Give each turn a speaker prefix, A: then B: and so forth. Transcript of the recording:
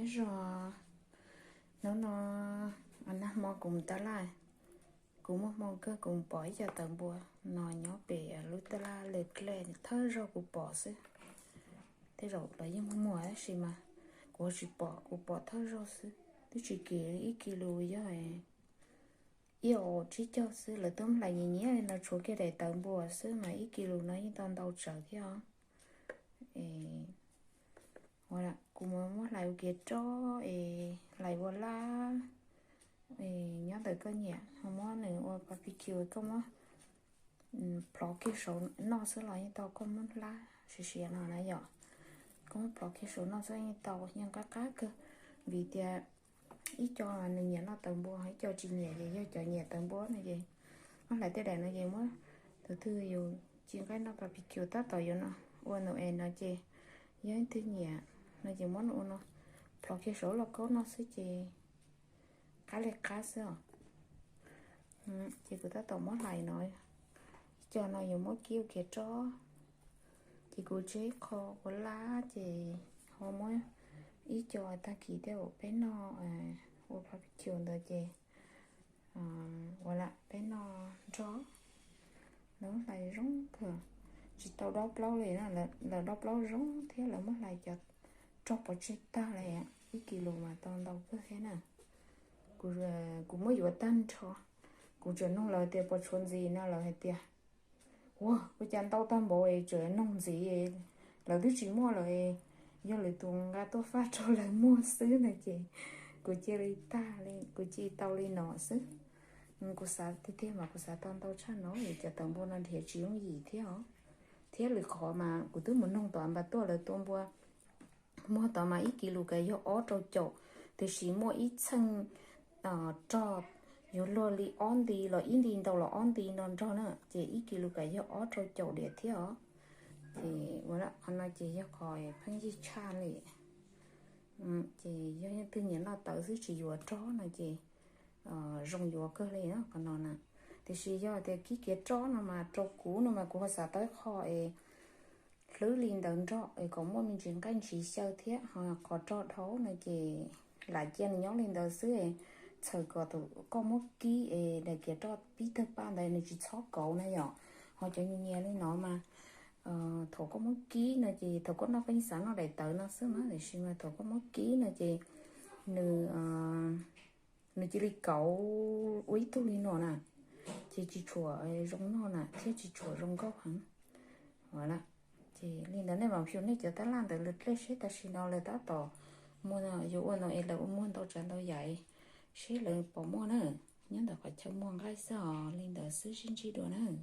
A: thế rồi nó anh nó mò cùng ta lại cũng mong cơ cùng bỏ cho tận bùa nó nhỏ bể lúc ta la lệch lệ thơ rồi cũng bỏ xí thế rồi là những mùa ấy gì mà của chị bỏ thơ rồi xí tôi chỉ kể ít kilo rồi yêu chỉ cho xí là tóm lại gì nhé nó chỗ cái để tận bùa xí mà ít kilo nó như tao đâu trở thế không hoặc là cũng muốn lại kia cho lại qua la nhớ tới cái nhẹ không muốn nữa qua barbecue không á bỏ cái số nó sẽ lại tao không muốn la xì nào nãy giờ không bỏ cái số nó sẽ tao nhưng cá cơ vì thì ít cho là nhẹ nó tầm bùa hãy cho chị nhẹ vậy cho nhẹ tầm bùa này gì nó lại tới đây nó gì mới từ từ dù chuyện cái nó barbecue tao tao vô nó qua nó nó chị với thứ nhẹ nó chỉ muốn nó bỏ cái số là có nó sẽ chị cá lẹt cá sao chị cứ ta tao mất lại nói cho nó dùng mối kêu kia cho chị cứ chế kho của lá chị họ mới ý cho ta kỳ theo bé nó ô phải trường đời chị gọi là bé nó chó nó lại rống thừa chị tao đóp lâu liền là đóp lâu rống thế là mất lại cho chọc vào chết ta này cái kilo mà tao đâu có thế nào cũng mới vừa tan cho cũng chưa nông lời tiền bỏ chuẩn gì nào lời hết tiền wow cái chăn tao tan bộ ấy trời nông gì ấy là thứ chỉ mua lời do lời tuồng ra tôi phát cho lời mua xứ này chị của chị đi ta lên của chị tao lên nọ xứ của xã thế mà của xã tao chắc nó thì cho tao mua nên thiệt chỉ gì thế hả thế là khó mà của tôi muốn nông toàn bà tôi là tôi mua tao mà ít kilo cái do ó trâu chậu thì chỉ mua ít chân cho yo lo li on đi lo in đi đâu lo on đi non cho nữa chỉ ít kilo cái yo ở trong chậu để thế hả thì vừa đó anh nói chỉ yo khỏi phăng chi cha này chỉ yo tự nhiên là tự sự chỉ yo cho này chỉ rong yo cơ này nó còn nó nè thì chỉ yo thì cái cho nó mà cho cũ nó mà cũng sẽ tới khỏi lưới liền đợn cho cũng muốn mình chuyển cái chỉ sơ thế họ có cho thấu này chỉ lại chen nhóm lên đầu xứ thời có tụ có một ký để kia cho Peter Pan đây này chỉ sót cậu này nhở họ cho nhẹ lên nó mà thổ có một ký này chị thổ có nó phải sẵn nó đầy tự nó xứ mà để xin mà thổ có một ký này chị nửa nửa chỉ đi cậu quý tu đi nó nè chỉ chùa rong nó nè thế chỉ chùa rong gốc hẳn voilà là chị lên đến đây bảo phiếu này cho ta làm được lịch lên sẽ ta xin nó là ta tỏ mua nào dù nó là mua tao trả tao dạy sẽ là bỏ mua nữa nhớ là phải cho mua cái sao lên đó xứ xin chi đồ nữa